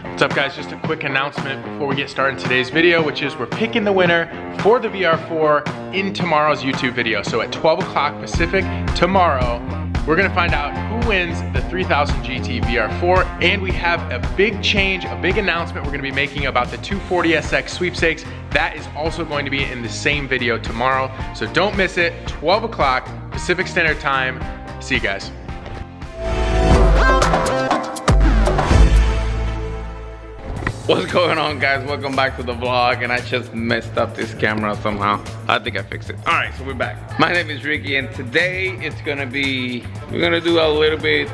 What's up guys, just a quick announcement before we get started in today's video, which is we're picking the winner for the VR4 in tomorrow's YouTube video. So at 12 o'clock Pacific tomorrow, we're gonna find out who wins the 3000 GT VR4, and we have a big change, a big announcement we're gonna be making about the 240SX sweepstakes. That is also going to be in the same video tomorrow. So don't miss it, 12 o'clock Pacific Standard Time. See you guys. What's going on, guys? Welcome back to the vlog, and I just messed up this camera somehow. I think I fixed it. All right, so we're back. My name is Ricky, and today it's gonna be, we're gonna do a little bit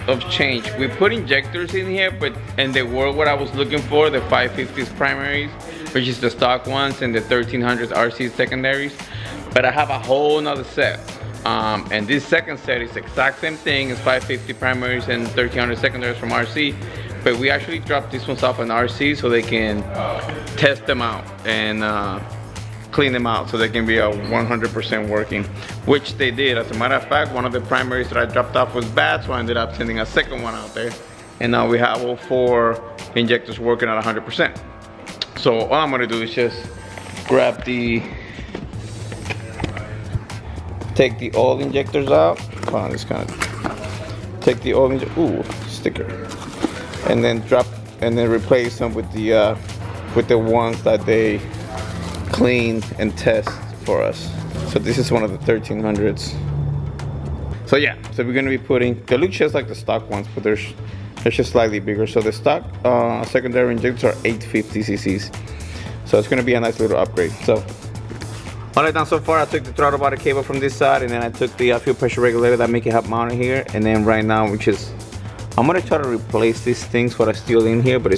of change. We put injectors in here, and they were what I was looking for, the 550s primaries, which is the stock ones, and the 1300s RC secondaries. But I have a whole nother set. And this second set is the exact same thing as 550 primaries and 1300 secondaries from RC. But we actually dropped these ones off on RC so they can test them out and clean them out so they can be a 100% working, which they did. As a matter of fact, one of the primaries that I dropped off was bad, so I ended up sending a second one out there. And now we have all 4 injectors working at 100%. So all I'm gonna do is just grab take the old injectors out. Hold on, just kind of take the old sticker. And then replace them with the ones that they clean and test for us. So this is one of the 1300s. So yeah, so we're gonna be putting, they look just like the stock ones, but they're just slightly bigger. So the stock secondary injectors are 850 cc's. So it's gonna be a nice little upgrade. So all I've done so far, I took the throttle body cable from this side, and then I took the fuel pressure regulator that make it help mount here. And then right now, I'm gonna try to replace these things what are still in here, but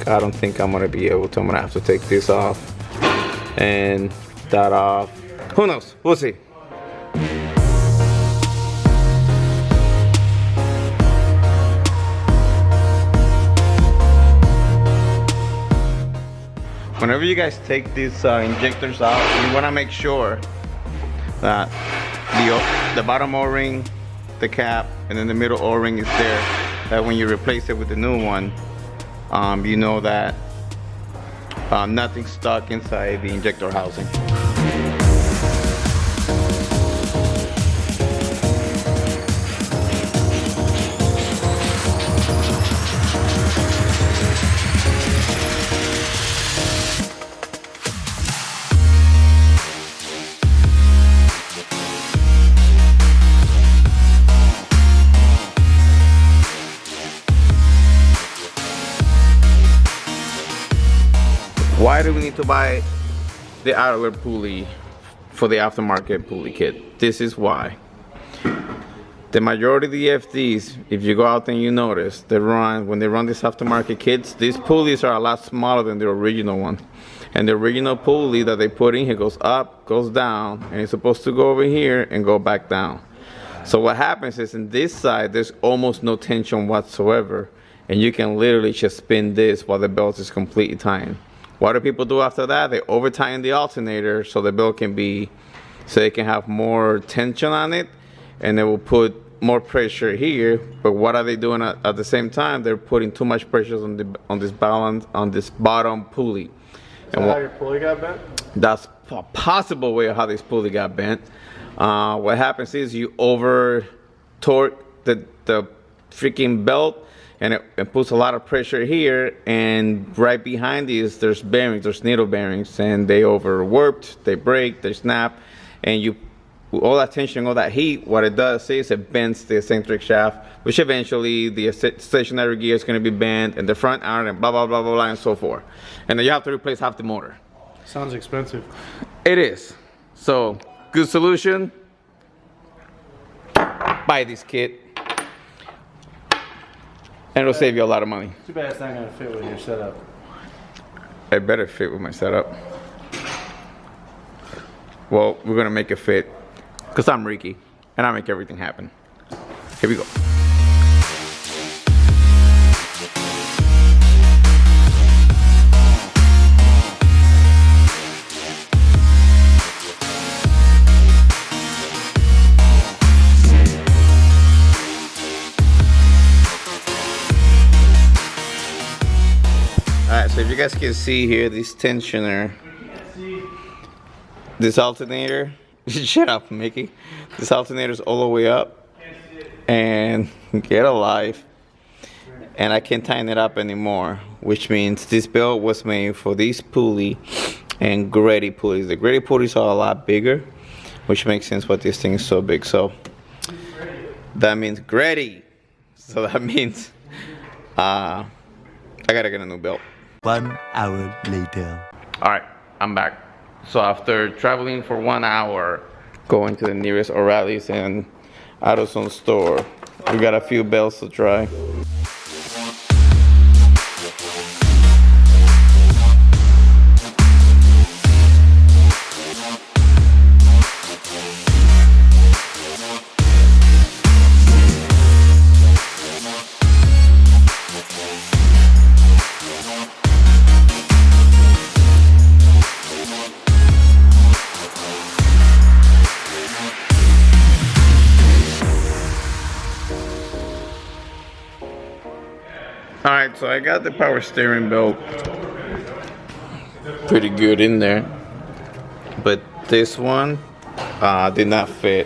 I don't think I'm gonna be able to. I'm gonna have to take this off and that off. Who knows? We'll see. Whenever you guys take these injectors out, you wanna make sure that the bottom O-ring, the cap, and then the middle O-ring is there. That when you replace it with the new one, you know that nothing's stuck inside the injector housing. Why do we need to buy the idler pulley for the aftermarket pulley kit? This is why. The majority of the FDs, if you go out there and you notice, when they run these aftermarket kits, these pulleys are a lot smaller than the original one. And the original pulley that they put in here goes up, goes down, and it's supposed to go over here and go back down. So what happens is in this side, there's almost no tension whatsoever, and you can literally just spin this while the belt is completely tying. What do people do after that? They over tighten the alternator so the belt can be, so they can have more tension on it, and they will put more pressure here. But what are they doing at the same time? They're putting too much pressure on this bottom pulley. Is that how your pulley got bent? That's a possible way of how this pulley got bent. What happens is you over torque the freaking belt, and it puts a lot of pressure here, and right behind these there's bearings, there's needle bearings, and they over warped, they break, they snap, and all that tension, all that heat, what it does is it bends the eccentric shaft, which eventually the stationary gear is going to be bent, and the front iron, and blah blah blah blah blah, and so forth. And then you have to replace half the motor. Sounds expensive. It is. So good solution, buy this kit. And it'll save you a lot of money. Too bad it's not gonna fit with your setup. It better fit with my setup. Well, we're gonna make it fit, because I'm Ricky, and I make everything happen. Here we go. Alright, so if you guys can see here, this tensioner, this alternator, shut up, Mickey. This alternator is all the way up, and get alive. And I can't tighten it up anymore, which means this belt was made for this pulley and Grady pulleys. The Grady pulleys are a lot bigger, which makes sense why this thing is so big. So that means Grady. So that means I gotta get a new belt. 1 hour later. All right, I'm back. So after traveling for 1 hour, going to the nearest O'Reilly's and AutoZone store, we got a few belts to try. Alright, so I got the power steering belt pretty good in there, but this one did not fit.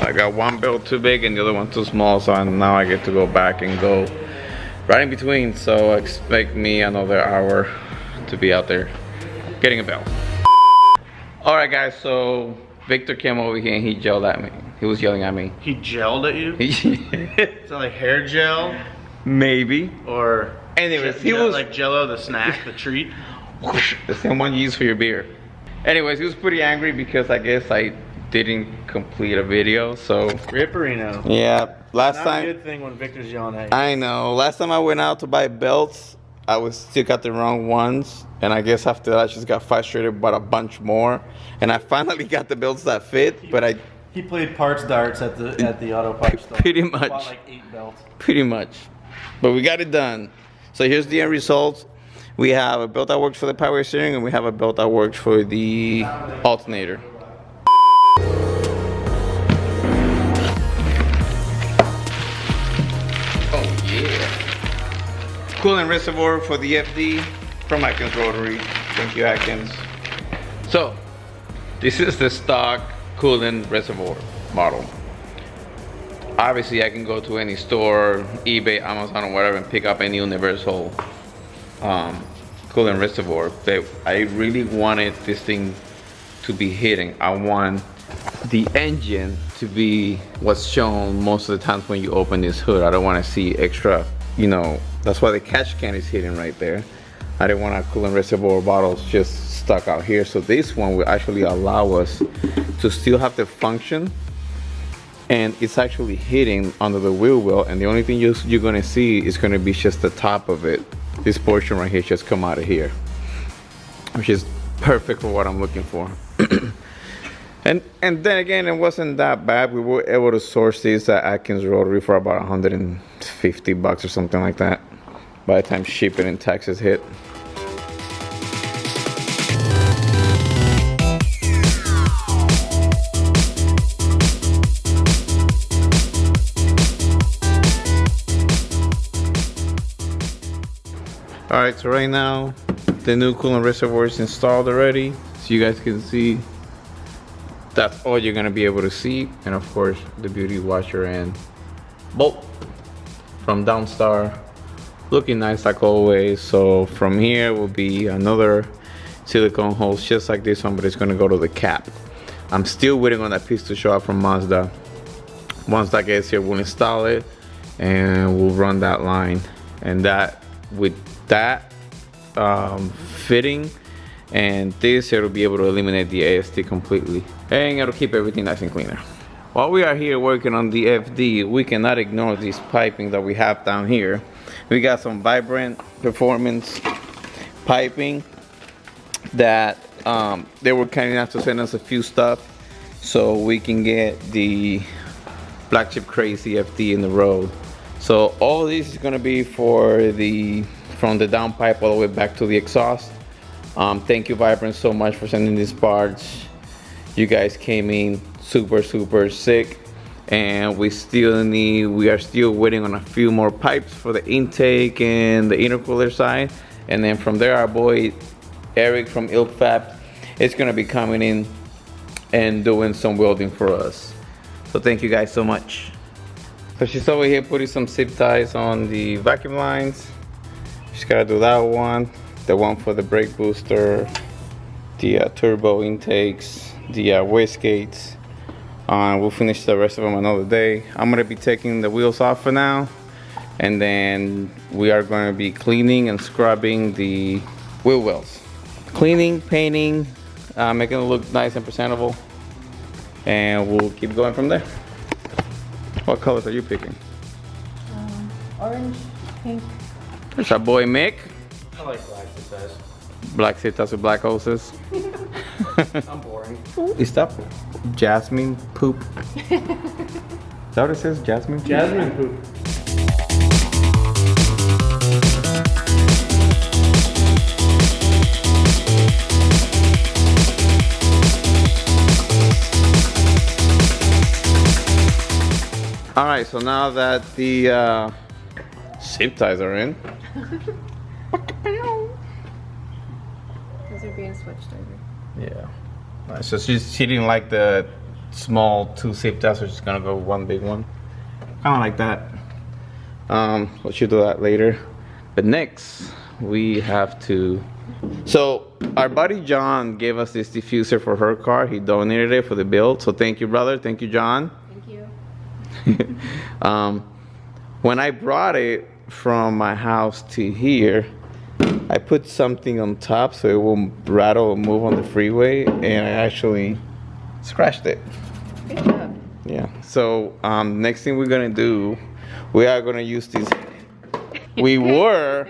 I got one belt too big and the other one too small, so now I get to go back and go right in between. So expect me another hour to be out there getting a belt. Alright guys, so Victor came over here and he yelled at me. He was yelling at me. He gelled at you? So like hair gel? Maybe. Or anyways, he was like Jello, the snack, the treat. The same one you use for your beer. Anyways, he was pretty angry because I guess I didn't complete a video. So Ripperino. yeah, last Not time. a good thing when Victor's yelling at you. I know. Last time I went out to buy belts, I still got the wrong ones, and I guess after that I just got frustrated, bought a bunch more, and I finally got the belts that fit. But he played parts darts at the auto parts store. Pretty much. Bought like 8 belts. Pretty much. But we got it done. So here's the end result. We have a belt that works for the power steering, and we have a belt that works for the alternator. Oh yeah. Coolant reservoir for the FD from Atkins Rotary. Thank you, Atkins. So this is the stock coolant reservoir model. Obviously I can go to any store, eBay, Amazon, or whatever, and pick up any universal coolant reservoir. But I really wanted this thing to be hidden. I want the engine to be what's shown most of the times when you open this hood. I don't want to see extra, you know, that's why the catch can is hidden right there. I didn't want our coolant reservoir bottles just stuck out here. So this one will actually allow us to still have the function, and it's actually hidden under the wheel well, and the only thing you're gonna see is gonna be just the top of it. This portion right here just come out of here, which is perfect for what I'm looking for. and then again, it wasn't that bad. We were able to source this at Atkins Rotary for about 150 bucks or something like that by the time shipping and taxes hit. Alright, so right now the new coolant reservoir is installed already, so you guys can see that's all you're gonna be able to see. And of course the beauty washer and bolt from Downstar, looking nice like always. So from here will be another silicone hose just like this one, but it's gonna go to the cap. I'm still waiting on that piece to show up from Mazda. Once that gets here, we'll install it and we'll run that line. And that, with that fitting and this, it'll be able to eliminate the AST completely, and it'll keep everything nice and cleaner. While we are here working on the FD, we cannot ignore this piping that we have down here. We got some Vibrant Performance piping that they were kind enough to send us a few stuff so we can get the Black Chip Crazy FD in the road. So all this is gonna be for from the downpipe all the way back to the exhaust. Thank you Vibrant so much for sending these parts. You guys came in super sick, and we are still waiting on a few more pipes for the intake and the intercooler side. And then from there, our boy Eric from throtlVIP is gonna be coming in and doing some welding for us. So thank you guys so much. So she's over here putting some zip ties on the vacuum lines. She's gotta do that one, the one for the brake booster, the turbo intakes, the wastegates. We'll finish the rest of them another day. I'm gonna be taking the wheels off for now, and then we are gonna be cleaning and scrubbing the wheel wells. Cleaning, painting, making it look nice and presentable, and we'll keep going from there. What colors are you picking? Orange, pink. There's our boy Mick. I like black success. Black zip ties with black hoses. I'm boring. Is that jasmine poop? Is that what it says? Jasmine poop? Jasmine poop. All right, so now that the zip ties are in, Those are being switched over. yeah. So she didn't like the small 2 zip ties, so she's gonna go 1 big one. Kind of like that. We'll should do that later. But next, we have to. So our buddy John gave us this diffuser for her car. He donated it for the build. So thank you, brother. Thank you, John. Thank you. When I brought it from my house to here, I put something on top so it won't rattle or move on the freeway, and I actually scratched it. Good job. Yeah. So next thing we're gonna do, we are gonna use this. We were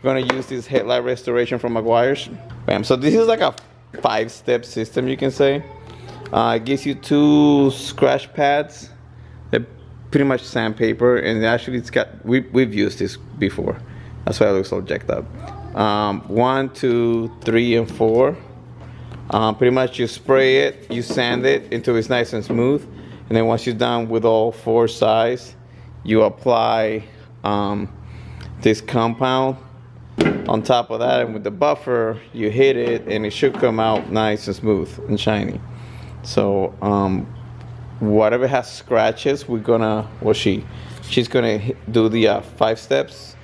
gonna use this headlight restoration from Meguiar's. Bam. So this is like a 5-step system, you can say. It gives you 2 scratch pads. They're pretty much sandpaper, and actually it's got, we've used this before. That's why it looks so jacked up. 1, 2, 3, and 4. Pretty much you spray it, you sand it until it's nice and smooth, and then once you're done with all 4 sides, you apply this compound on top of that, and with the buffer you hit it, and it should come out nice and smooth and shiny. So whatever has scratches, we're gonna, well, she's gonna do the 5 steps,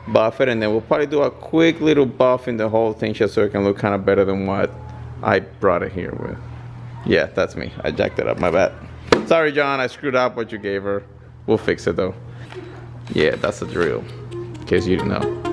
buff it, and then we'll probably do a quick little buff in the whole thing just so it can look kind of better than what I brought it here with. Yeah, that's me. I jacked it up, my bad. Sorry, John, I screwed up what you gave her. We'll fix it though. Yeah, that's the drill, in case you didn't know.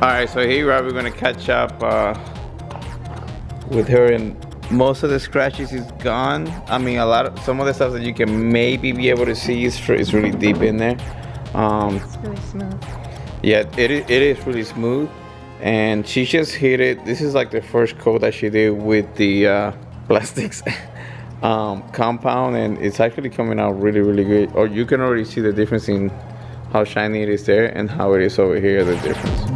Alright, so here we're gonna catch up with her, and most of the scratches is gone. I mean, some of the stuff that you can maybe be able to see is really deep in there. It's really smooth. Yeah, it is really smooth, and she just hit it. This is like the first coat that she did with the plastics compound, and it's actually coming out really good. Or you can already see the difference in how shiny it is there and how it is over here, the difference.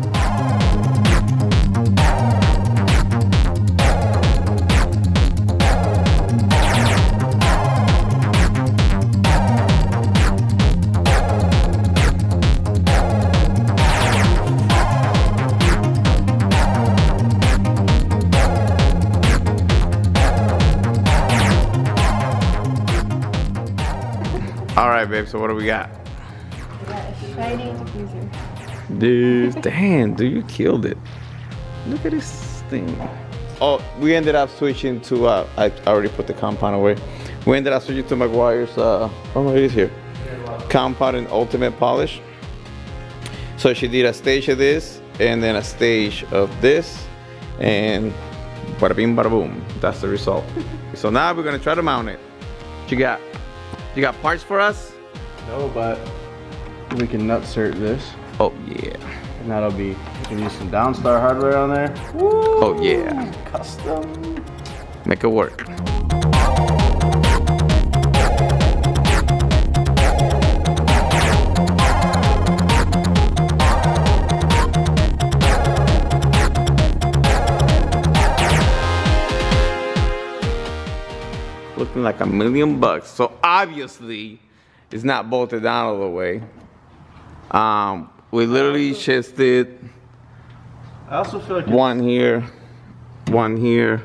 Alright, babe, so what do we got? We got a shiny diffuser. Dude, damn, dude, you killed it. Look at this thing. Oh, we ended up switching to, I already put the compound away. We ended up switching to Meguiar's, oh no, it is here. Compound and ultimate polish. So she did a stage of this, and then a stage of this, and bada bing, bada boom. That's the result. So now we're gonna try to mount it. What you got? You got parts for us? No, but we can nut cert this. Oh yeah. And that'll be, we can use some Downstar hardware on there. Woo! Oh yeah. Custom. Make it work. Looking like $1 million. So obviously it's not bolted down all the way. We literally just did I also feel like one here,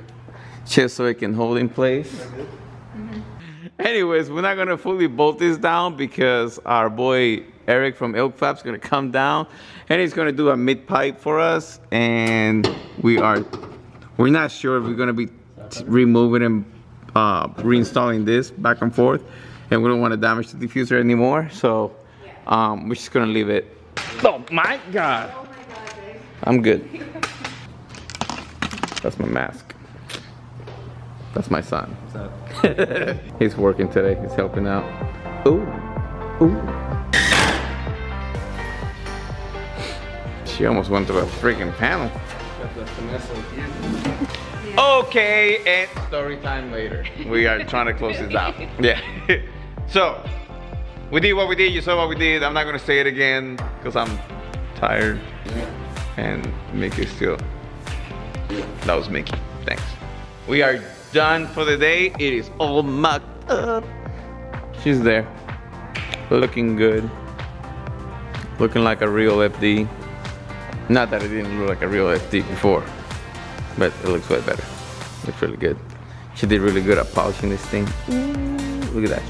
just so it can hold in place. Anyways, we're not gonna fully bolt this down because our boy Eric from RX-7 is gonna come down and he's gonna do a mid pipe for us, and we're not sure if we're gonna be removing and reinstalling this back and forth, and we don't want to damage the diffuser anymore, so we're just gonna leave it. Oh my god! Oh my god, babe. I'm good. That's my mask. That's my son. He's working today. He's helping out. Ooh, ooh. She almost went through a freaking panel. Okay, and story time later. We are trying to close this out. Yeah. So, we did what we did. You saw what we did. I'm not gonna say it again because I'm tired. And Mickey still. That was Mickey. Thanks. We are done for the day. It is all mucked up. She's there. Looking good. Looking like a real FD. Not that it didn't look like a real FD before, but it looks way better. Looks really good. She did really good at polishing this thing. Look at that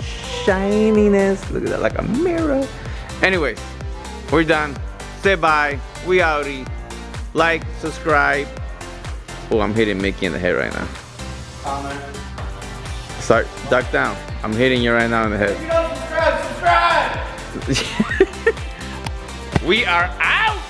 shininess. Look at that, like a mirror. Anyways, we're done. Say bye. We outie. Like, subscribe. Oh, I'm hitting Mickey in the head right now. Start, duck down. I'm hitting you right now in the head. If you don't subscribe, subscribe! We are out.